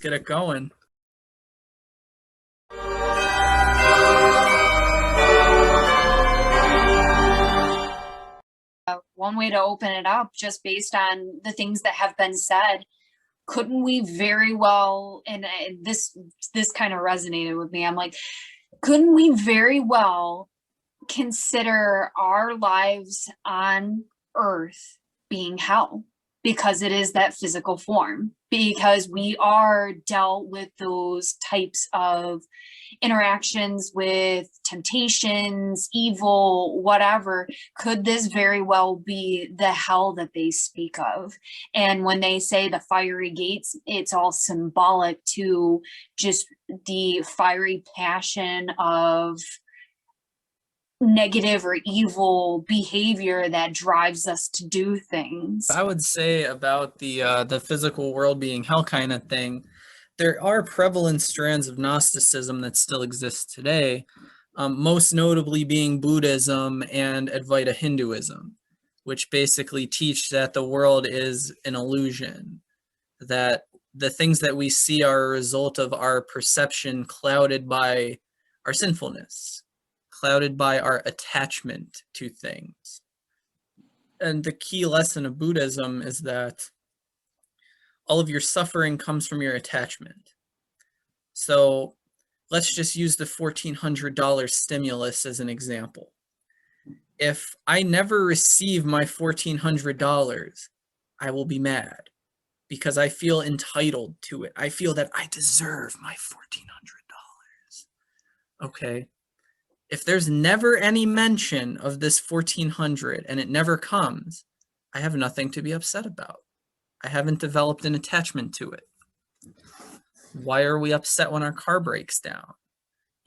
get it going. One way to open it up, just based on the things that have been said, couldn't we very well, and this kind of resonated with me. I'm like, couldn't we very well consider our lives on earth being hell, because it is that physical form, because we are dealt with those types of interactions with temptations, evil, whatever. Could this very well be the hell that they speak of? And when they say the fiery gates, it's all symbolic to just the fiery passion of negative or evil behavior that drives us to do things. I would say about the physical world being hell kind of thing, there are prevalent strands of Gnosticism that still exist today, most notably being Buddhism and Advaita Hinduism, which basically teach that the world is an illusion, that the things that we see are a result of our perception clouded by our sinfulness, clouded by our attachment to things. And the key lesson of Buddhism is that all of your suffering comes from your attachment. So let's just use the $1,400 stimulus as an example. If I never receive my $1,400, I will be mad because I feel entitled to it. I feel that I deserve my $1,400. Okay. If there's never any mention of this 1,400 and it never comes, I have nothing to be upset about. I haven't developed an attachment to it. Why are we upset when our car breaks down?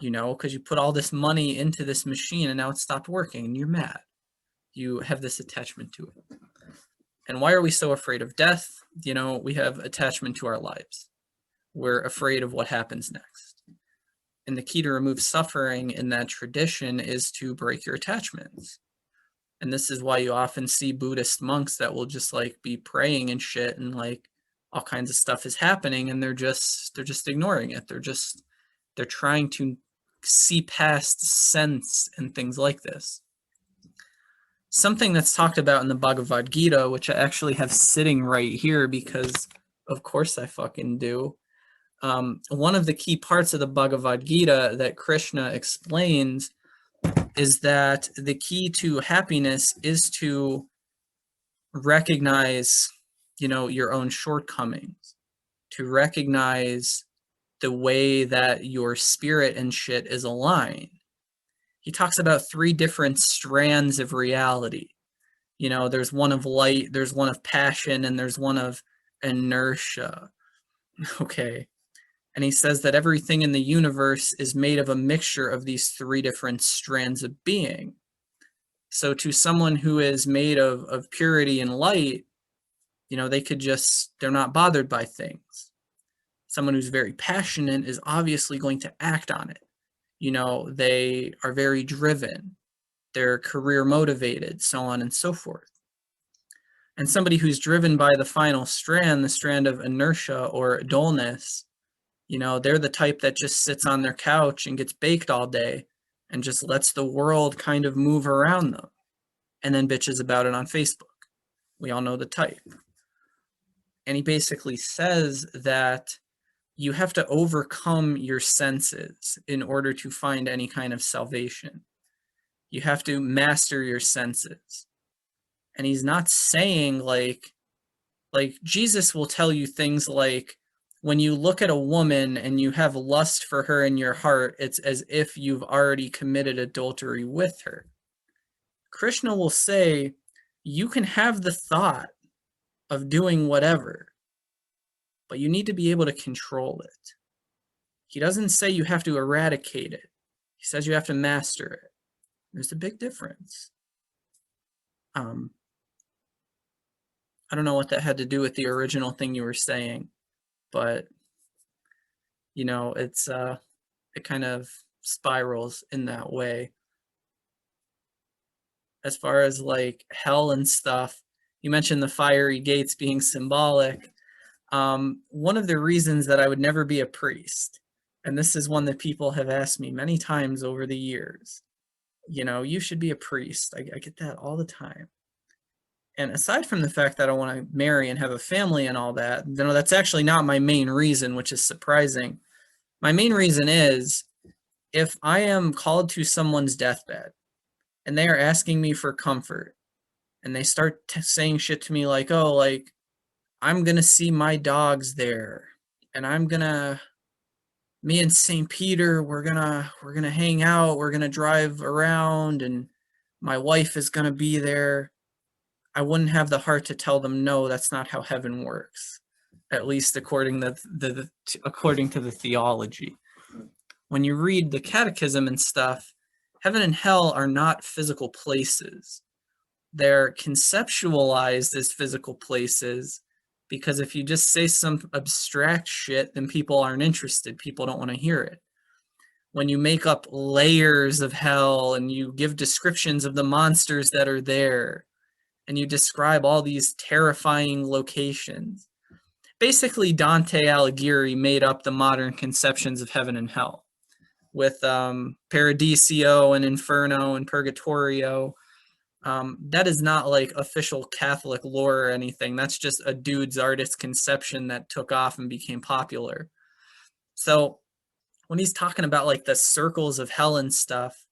You know, because you put all this money into this machine and now it stopped working and you're mad. You have this attachment to it. And why are we so afraid of death? You know, we have attachment to our lives. We're afraid of what happens next. And the key to remove suffering in that tradition is to break your attachments. And this is why you often see Buddhist monks that will just like be praying and shit, and like all kinds of stuff is happening and they're just ignoring it. They're trying to see past sense and things like this. Something that's talked about in the Bhagavad Gita, which I actually have sitting right here because of course I fucking do. One of the key parts of the Bhagavad Gita that Krishna explains is that the key to happiness is to recognize, you know, your own shortcomings, to recognize the way that your spirit and shit is aligned. He talks about 3 different strands of reality. You know, there's one of light, there's one of passion, and there's one of inertia. Okay. And he says that everything in the universe is made of a mixture of these 3 different strands of being. So to someone who is made of purity and light, you know, they're not bothered by things. Someone who's very passionate is obviously going to act on it. You know, they are very driven, they're career motivated, so on and so forth. And somebody who's driven by the final strand, the strand of inertia or dullness, you know, they're the type that just sits on their couch and gets baked all day and just lets the world kind of move around them and then bitches about it on Facebook. We all know the type. And he basically says that you have to overcome your senses in order to find any kind of salvation. You have to master your senses. And he's not saying like Jesus will tell you things like, when you look at a woman and you have lust for her in your heart, it's as if you've already committed adultery with her. Krishna will say, you can have the thought of doing whatever, but you need to be able to control it. He doesn't say you have to eradicate it. He says you have to master it. There's a big difference. I don't know what that had to do with the original thing you were saying, but you know, it kind of spirals in that way. As far as like hell and stuff, you mentioned the fiery gates being symbolic. One of the reasons that I would never be a priest, and this is one that people have asked me many times over the years, you should be a priest. I get that all the time. And aside from the fact that I want to marry and have a family and all that, that's actually not my main reason, which is surprising. My main reason is if I am called to someone's deathbed and they are asking me for comfort and they start saying shit to me like, oh, like, I'm going to see my dogs there and me and St. Peter, we're gonna hang out, we're gonna drive around and my wife is gonna be there. I wouldn't have the heart to tell them, no, that's not how heaven works, at least according to the theology. When you read the catechism and stuff, heaven and hell are not physical places. They're conceptualized as physical places because if you just say some abstract shit, then people aren't interested. People don't want to hear it. When you make up layers of hell and you give descriptions of the monsters that are there, and you describe all these terrifying locations. Basically, Dante Alighieri made up the modern conceptions of heaven and hell with Paradiso and Inferno and Purgatorio. That is not like official Catholic lore or anything. That's just a dude's artist conception that took off and became popular. So when he's talking about like the circles of hell and stuff,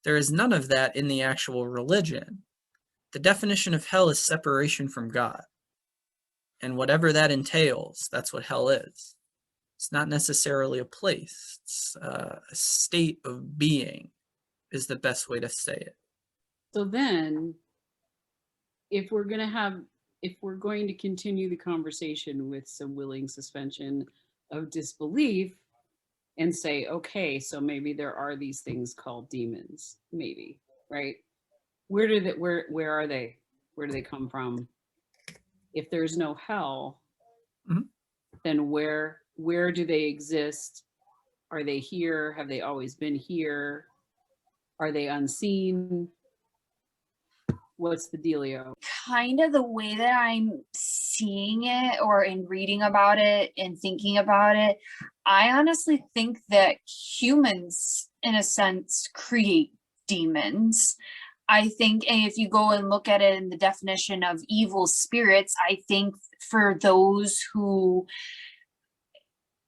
there is none of that in the actual religion. The definition of hell is separation from God. And whatever that entails, that's what hell is. It's not necessarily a place. It's a state of being is the best way to say it. So then, if we're going to continue the conversation with some willing suspension of disbelief and say, okay, so maybe there are these things called demons, maybe, right? Where are they? Where do they come from? If there's no hell, then where do they exist? Are they here? Have they always been here? Are they unseen? What's the dealio? Kind of the way that I'm seeing it or in reading about it and thinking about it, I honestly think that humans, in a sense, create demons. I think, and if you go and look at it in the definition of evil spirits, I think for those who,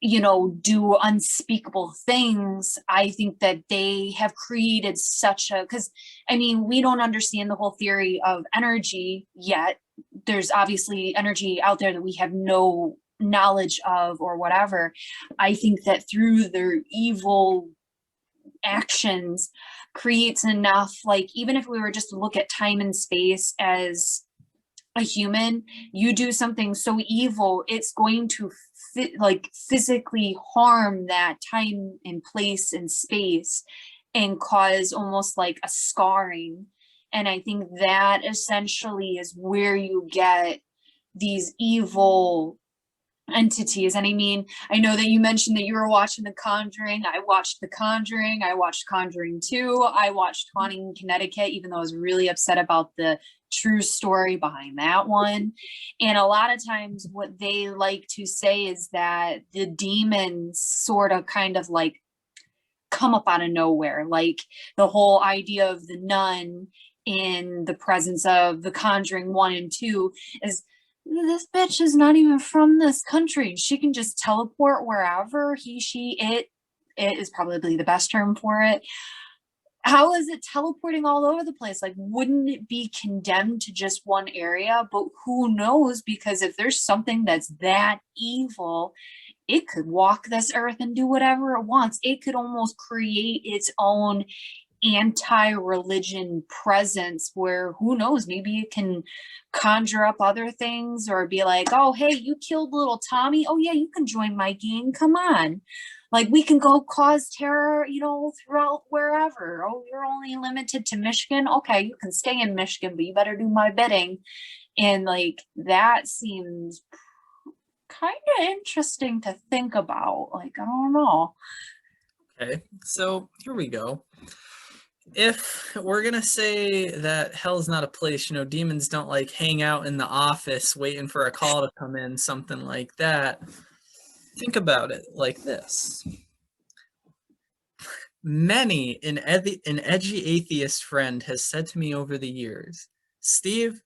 do unspeakable things, I think that they have created because, we don't understand the whole theory of energy yet. There's obviously energy out there that we have no knowledge of or whatever. I think that through their evil actions creates enough, like even if we were just to look at time and space as a human, you do something so evil, it's going to physically harm that time and place and space and cause almost like a scarring. And I think that essentially is where you get these evil entities. And I know that you mentioned that you were watching The Conjuring. I watched The Conjuring. I watched Conjuring 2. I watched Haunting in Connecticut, even though I was really upset about the true story behind that one. And a lot of times what they like to say is that the demons sort of kind of like come up out of nowhere. Like the whole idea of the nun in the presence of The Conjuring 1 and 2 is, this bitch is not even from this country. She can just teleport wherever. He, she, it is probably the best term for it. How is it teleporting all over the place? Like, wouldn't it be condemned to just one area? But who knows? Because if there's something that's that evil, it could walk this earth and do whatever it wants. It could almost create its own anti-religion presence where, who knows, maybe it can conjure up other things or be like, oh, hey, you killed little Tommy. Oh, yeah, you can join my gang. Come on. Like, we can go cause terror, throughout wherever. Oh, you're only limited to Michigan. Okay, you can stay in Michigan, but you better do my bidding. And like, that seems kind of interesting to think about. Like, I don't know. Okay, so here we go. if we're gonna say that hell's not a place, demons don't like hang out in the office waiting for a call to come in, something like that. Think about it like this. Many an edgy atheist friend has said to me over the years, Steve,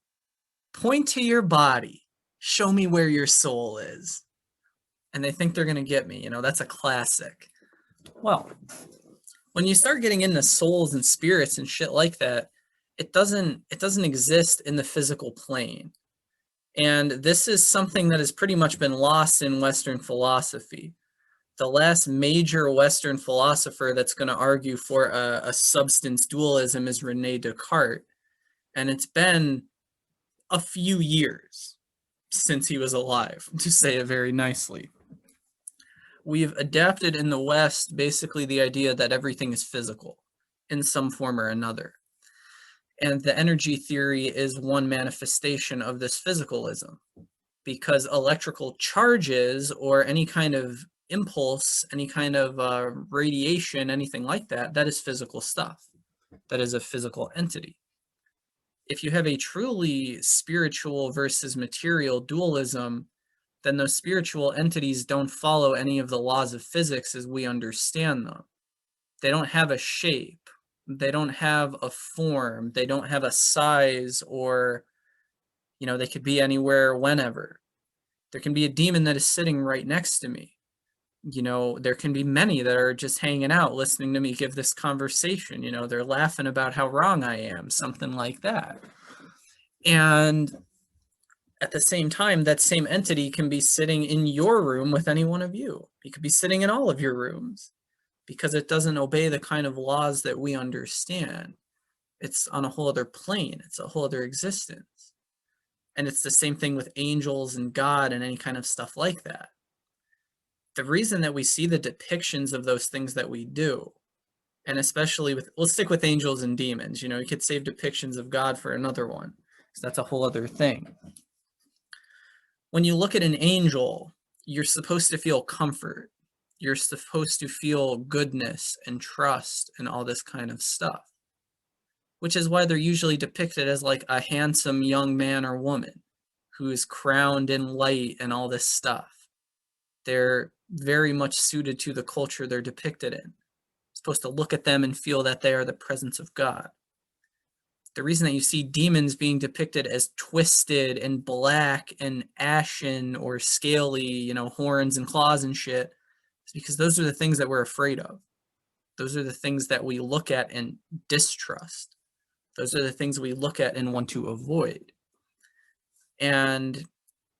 point to your body, show me where your soul is. And they think they're gonna get me, that's a classic. Well, when you start getting into souls and spirits and shit like that, it doesn't exist in the physical plane. And this is something that has pretty much been lost in Western philosophy. The last major Western philosopher that's going to argue for a substance dualism is Rene Descartes. And it's been a few years since he was alive, to say it very nicely. We've adapted in the West basically the idea that everything is physical in some form or another. And the energy theory is one manifestation of this physicalism, because electrical charges or any kind of impulse, any kind of radiation, anything like that, that is physical stuff. That is a physical entity. If you have a truly spiritual versus material dualism, then those spiritual entities don't follow any of the laws of physics as we understand them. They don't have a shape. They don't have a form. They don't have a size, or, they could be anywhere, whenever. There can be a demon that is sitting right next to me. There can be many that are just hanging out, listening to me give this conversation. They're laughing about how wrong I am, something like that. And at the same time, that same entity can be sitting in your room with any one of you. It could be sitting in all of your rooms, because it doesn't obey the kind of laws that we understand. It's on a whole other plane. It's a whole other existence. And it's the same thing with angels and God and any kind of stuff like that. The reason that we see the depictions of those things that we do, and especially we'll stick with angels and demons. You could save depictions of God for another one, because that's a whole other thing. When you look at an angel, you're supposed to feel comfort. You're supposed to feel goodness and trust and all this kind of stuff, which is why they're usually depicted as like a handsome young man or woman who is crowned in light and all this stuff. They're very much suited to the culture they're depicted in. You're supposed to look at them and feel that they are the presence of God. The reason that you see demons being depicted as twisted and black and ashen or scaly, horns and claws and shit, is because those are the things that we're afraid of. Those are the things that we look at and distrust. Those are the things we look at and want to avoid. And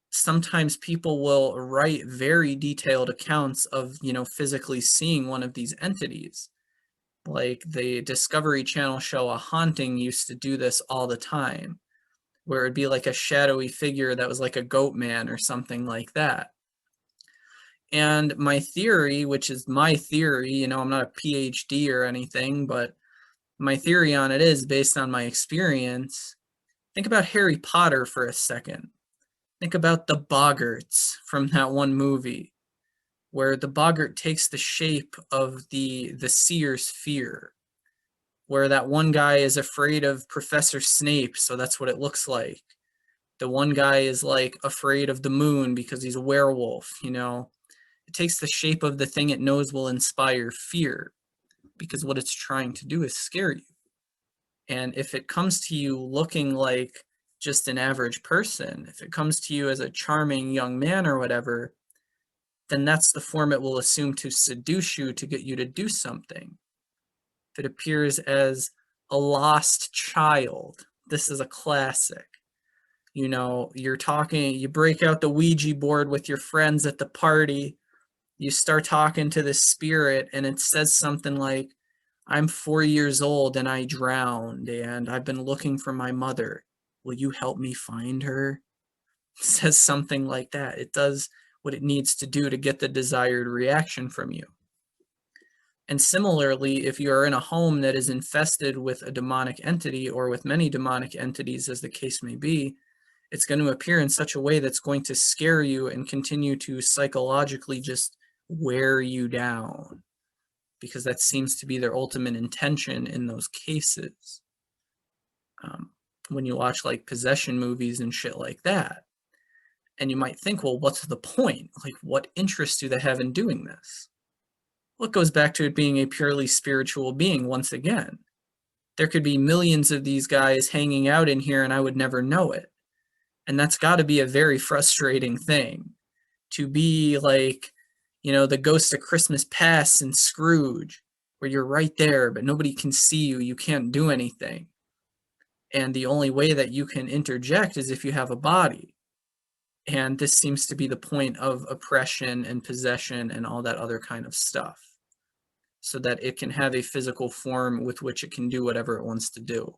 sometimes people will write very detailed accounts of, physically seeing one of these entities. Like the Discovery Channel show A Haunting used to do this all the time, where it'd be like a shadowy figure that was like a goat man or something like that. And my theory, which is my theory, I'm not a PhD or anything, but my theory on it is based on my experience. Think about Harry Potter for a second. Think about the Boggarts from that one movie, where the boggart takes the shape of the seer's fear, where that one guy is afraid of Professor Snape, so that's what it looks like. The one guy is like afraid of the moon because he's a werewolf, It takes the shape of the thing it knows will inspire fear, because what it's trying to do is scare you. And if it comes to you looking like just an average person, if it comes to you as a charming young man or whatever, then that's the form it will assume to seduce you, to get you to do something. If it appears as a lost child, this is a classic. You're talking, you break out the Ouija board with your friends at the party, you start talking to the spirit, and it says something like, I'm 4 years old and I drowned and I've been looking for my mother. Will you help me find her? It says something like that. It does what it needs to do to get the desired reaction from you. And similarly, if you are in a home that is infested with a demonic entity or with many demonic entities, as the case may be, it's going to appear in such a way that's going to scare you and continue to psychologically just wear you down. because that seems to be their ultimate intention in those cases. When you watch like possession movies and shit like that, and you might think, well, what's the point? Like, what interest do they have in doing this? Well, it goes back to it being a purely spiritual being once again. There could be millions of these guys hanging out in here and I would never know it. And that's got to be a very frustrating thing, to be like, you know, the ghost of Christmas Past and Scrooge, where you're right there, but nobody can see you. You can't do anything. And the only way that you can interject is if you have a body. And this seems to be the point of oppression and possession and all that other kind of stuff, so that it can have a physical form with which it can do whatever it wants to do,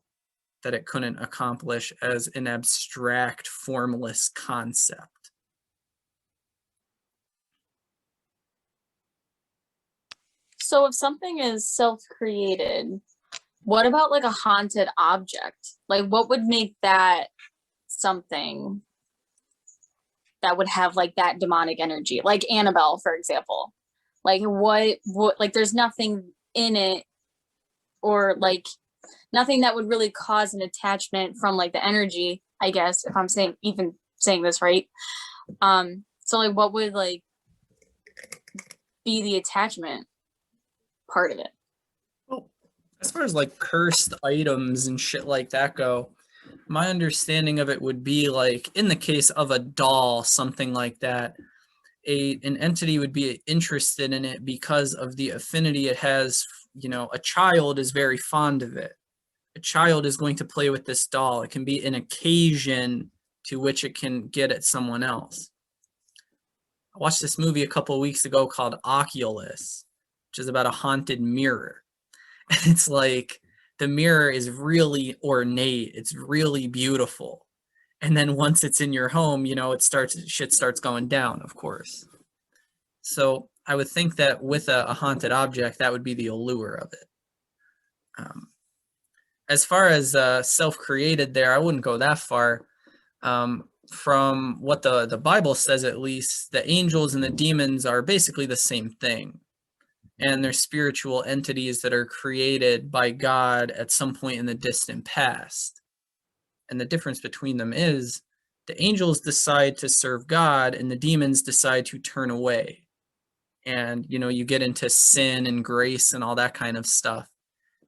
that it couldn't accomplish as an abstract, formless concept. So if something is self-created, what about like a haunted object? Like, what would make that something that would have like that demonic energy? Like Annabelle, for example. Like what like there's nothing in it, or like nothing that would really cause an attachment from like the energy, I guess, if I'm saying this right. So like what would like be the attachment part of it? Well, as far as like cursed items and shit like that go, my understanding of it would be like, in the case of a doll, something like that, an entity would be interested in it because of the affinity it has. You know, a child is very fond of it. A child is going to play with this doll. It can be an occasion to which it can get at someone else. I watched this movie a couple of weeks ago called Oculus, which is about a haunted mirror. And it's like, the mirror is really ornate. It's really beautiful. And then once it's in your home, you know, shit starts going down, of course. So I would think that with a haunted object, that would be the allure of it. As far as self-created there, I wouldn't go that far. From what the Bible says, at least, the angels and the demons are basically the same thing. And they're spiritual entities that are created by God at some point in the distant past. And the difference between them is the angels decide to serve God and the demons decide to turn away. And, you know, you get into sin and grace and all that kind of stuff.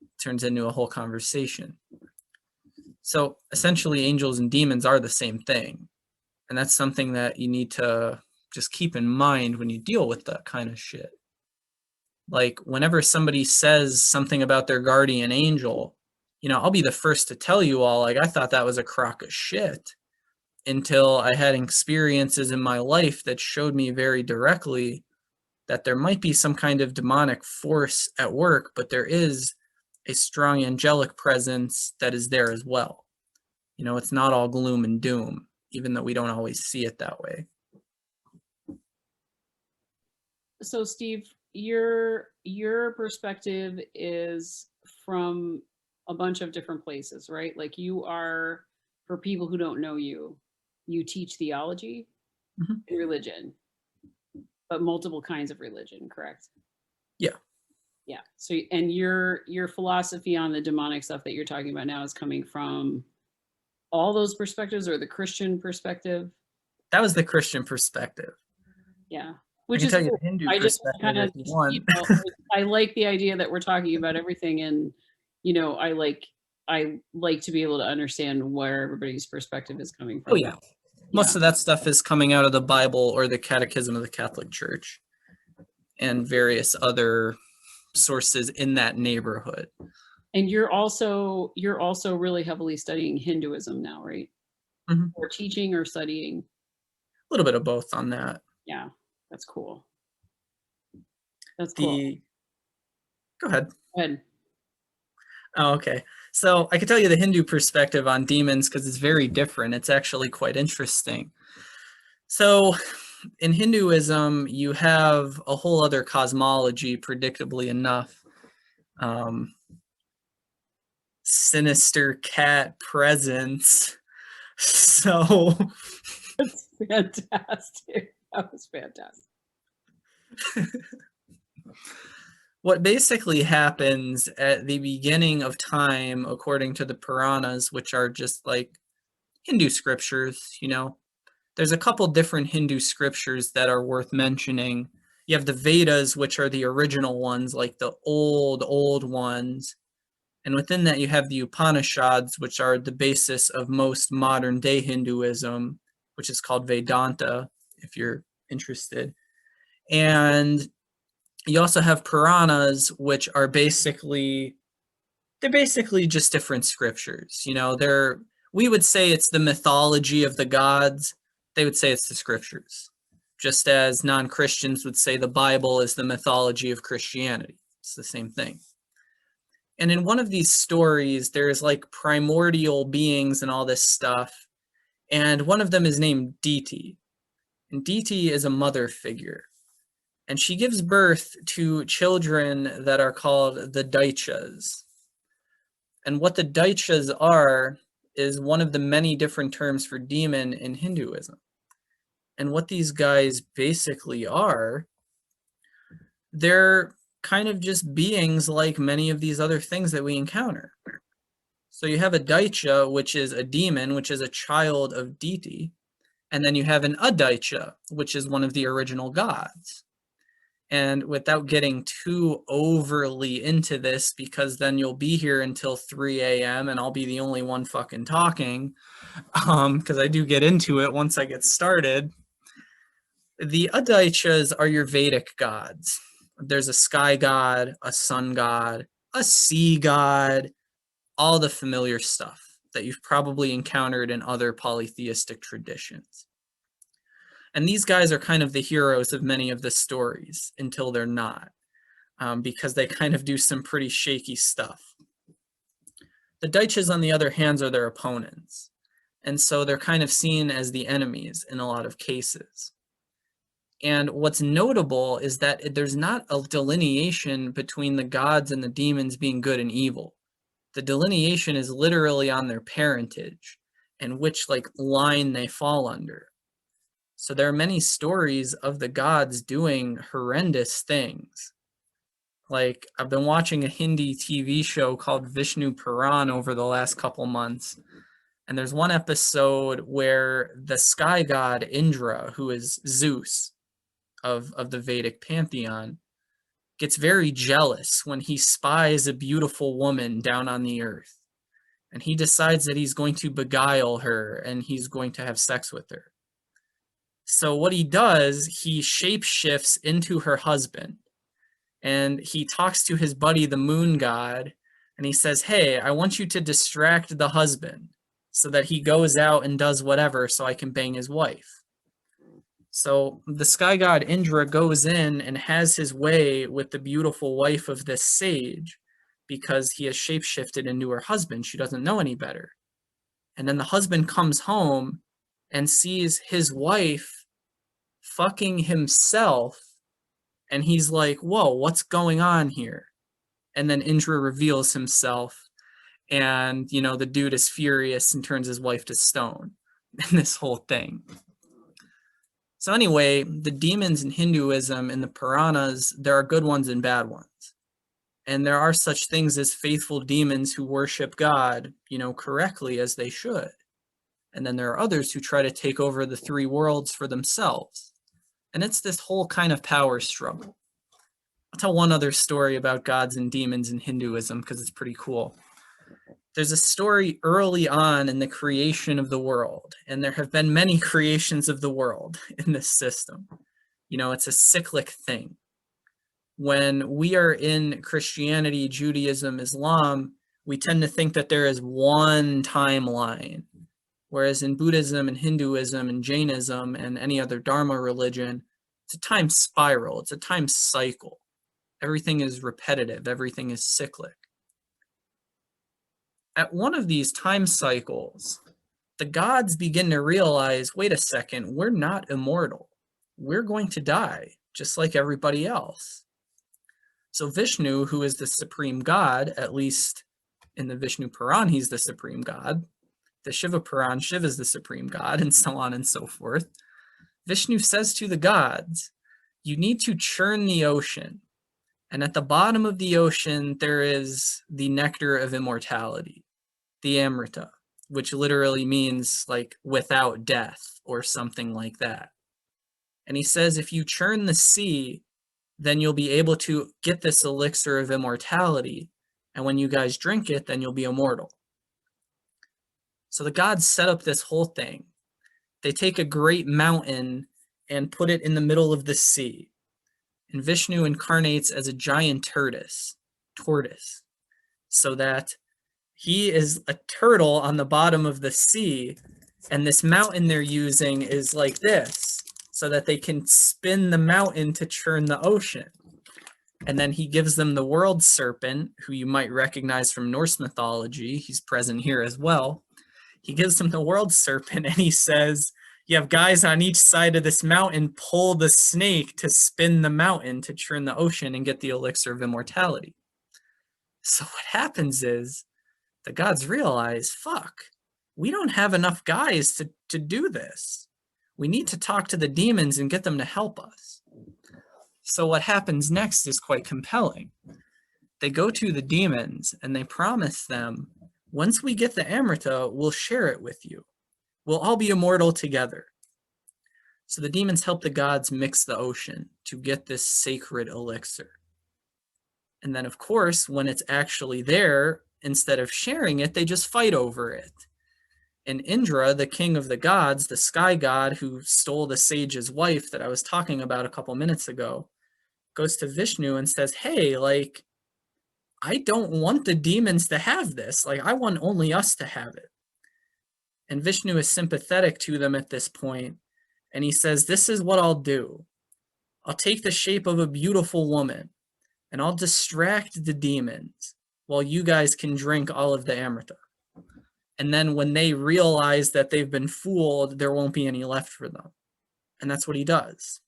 It turns into a whole conversation. So essentially, angels and demons are the same thing. And that's something that you need to just keep in mind when you deal with that kind of shit. Like, whenever somebody says something about their guardian angel, you know, I'll be the first to tell you all, like, I thought that was a crock of shit, until I had experiences in my life that showed me very directly that there might be some kind of demonic force at work, but there is a strong angelic presence that is there as well. You know, it's not all gloom and doom, even though we don't always see it that way. So Steve, your perspective is from a bunch of different places, right? Like, you are, for people who don't know you, you teach theology and religion, but multiple kinds of religion, correct? Yeah. Yeah. So, and your philosophy on the demonic stuff that you're talking about now is coming from all those perspectives, or the Christian perspective? That was the Christian perspective. Yeah. I Which can is tell you cool. the Hindu I just perspective kind of, if you want. I like the idea that we're talking about everything, and you know, I like to be able to understand where everybody's perspective is coming from. Oh yeah. Most of that stuff is coming out of the Bible or the Catechism of the Catholic Church and various other sources in that neighborhood. And you're also really heavily studying Hinduism now, right? Mhm. Or teaching or studying? A little bit of both on that. Yeah, that's cool. That's cool. Go ahead. Go ahead. Oh, okay. So I can tell you the Hindu perspective on demons because it's very different. It's actually quite interesting. So in Hinduism, you have a whole other cosmology, predictably enough. Sinister cat presence. So That's fantastic. That was fantastic. what basically happens at the beginning of time, according to the Puranas, which are just like Hindu scriptures, you know, there's a couple different Hindu scriptures that are worth mentioning. You have the Vedas, which are the original ones, like the old ones. And within that, you have the Upanishads, which are the basis of most modern day Hinduism, which is called Vedanta, if you're interested. And you also have Puranas, which are basically, they're basically just different scriptures. You know, we would say it's the mythology of the gods. They would say it's the scriptures. Just as non-Christians would say the Bible is the mythology of Christianity. It's the same thing. And in one of these stories, there's like primordial beings and all this stuff. And one of them is named Diti. And Diti is a mother figure. And she gives birth to children that are called the Daityas. And what the Daityas are is one of the many different terms for demon in Hinduism. And what these guys basically are, they're kind of just beings like many of these other things that we encounter. So you have a Daitya, which is a demon, which is a child of Diti. And then you have an Adaitya, which is one of the original gods. And without getting too overly into this, because then you'll be here until 3 a.m. and I'll be the only one fucking talking, because I do get into it once I get started. The Adaityas are your Vedic gods. There's a sky god, a sun god, a sea god, all the familiar stuff that you've probably encountered in other polytheistic traditions. And these guys are kind of the heroes of many of the stories until they're not, because they kind of do some pretty shaky stuff. The Daityas, on the other hand, are their opponents. And so they're kind of seen as the enemies in a lot of cases. And what's notable is that there's not a delineation between the gods and the demons being good and evil. The delineation is literally on their parentage and which like line they fall under. So there are many stories of the gods doing horrendous things. Like, I've been watching a Hindi TV show called Vishnu Purana over the last couple months. And there's one episode where the sky god Indra, who is Zeus of the Vedic pantheon, gets very jealous when he spies a beautiful woman down on the earth. And he decides that he's going to beguile her and he's going to have sex with her. So what he does, he shapeshifts into her husband. And he talks to his buddy, the moon god, and he says, hey, I want you to distract the husband so that he goes out and does whatever so I can bang his wife. So the sky god Indra goes in and has his way with the beautiful wife of this sage because he has shapeshifted into her husband. She doesn't know any better. And then the husband comes home and sees his wife fucking himself. And he's like, whoa, what's going on here? And then Indra reveals himself. And, you know, the dude is furious and turns his wife to stone. And this whole thing. So anyway, the demons in Hinduism and the Puranas, there are good ones and bad ones. And there are such things as faithful demons who worship God, you know, correctly as they should. And then there are others who try to take over the three worlds for themselves. And it's this whole kind of power struggle. I'll tell one other story about gods and demons in Hinduism because it's pretty cool. There's a story early on in the creation of the world, and there have been many creations of the world in this system. You know, it's a cyclic thing. When we are in Christianity, Judaism, Islam, we tend to think that there is one timeline. Whereas in Buddhism and Hinduism and Jainism and any other Dharma religion, it's a time spiral, it's a time cycle. Everything is repetitive, everything is cyclic. At one of these time cycles, the gods begin to realize, wait a second, we're not immortal. We're going to die, just like everybody else. So Vishnu, who is the supreme god, at least in the Vishnu Puran, he's the supreme god. The Shiva Puran, Shiva is the supreme god, and so on and so forth. Vishnu says to the gods, you need to churn the ocean And at the bottom of the ocean, there is the nectar of immortality, the Amrita, which literally means like without death or something like that. And he says, if you churn the sea, then you'll be able to get this elixir of immortality. And when you guys drink it, then you'll be immortal. So the gods set up this whole thing. They take a great mountain and put it in the middle of the sea. And Vishnu incarnates as a giant tortoise, so that he is a turtle on the bottom of the sea, and this mountain they're using is like this, so that they can spin the mountain to churn the ocean. And then he gives them the world serpent, who you might recognize from Norse mythology. He's present here as well. He gives them the world serpent, and he says, you have guys on each side of this mountain pull the snake to spin the mountain to churn the ocean and get the elixir of immortality. So what happens is the gods realize, fuck, we don't have enough guys to do this. We need to talk to the demons and get them to help us. So what happens next is quite compelling. They go to the demons and they promise them, once we get the Amrita, we'll share it with you. We'll all be immortal together. So the demons help the gods mix the ocean to get this sacred elixir. And then, of course, when it's actually there, instead of sharing it, they just fight over it. And Indra, the king of the gods, the sky god who stole the sage's wife that I was talking about a couple minutes ago, goes to Vishnu and says, hey, like, I don't want the demons to have this. Like, I want only us to have it. And Vishnu is sympathetic to them at this point, and he says, this is what I'll do. I'll take the shape of a beautiful woman, and I'll distract the demons while you guys can drink all of the Amrita. And then when they realize that they've been fooled, there won't be any left for them. And that's what he does.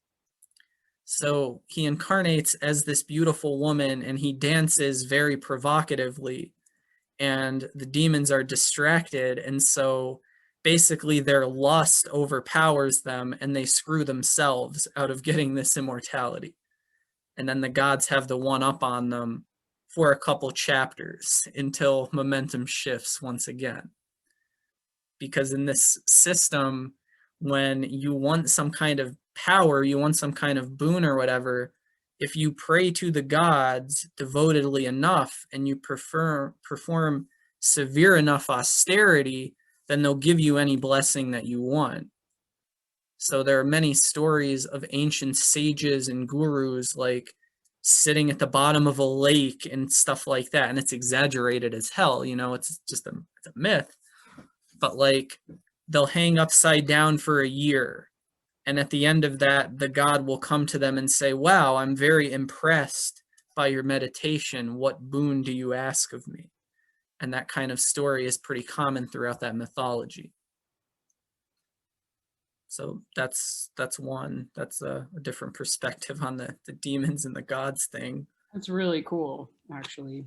So he incarnates as this beautiful woman, and he dances very provocatively, and the demons are distracted, and so basically their lust overpowers them and they screw themselves out of getting this immortality. And then the gods have the one up on them for a couple chapters until momentum shifts once again. Because in this system, when you want some kind of power, you want some kind of boon or whatever, if you pray to the gods devotedly enough and you perform severe enough austerity, then they'll give you any blessing that you want. So there are many stories of ancient sages and gurus like sitting at the bottom of a lake and stuff like that, and it's exaggerated as hell, you know, it's just it's a myth. But like, they'll hang upside down for a year, and at the end of that, the god will come to them and say, wow, I'm very impressed by your meditation. What boon do you ask of me? And that kind of story is pretty common throughout that mythology. So that's one. That's a different perspective on the demons and the gods thing. That's really cool, actually.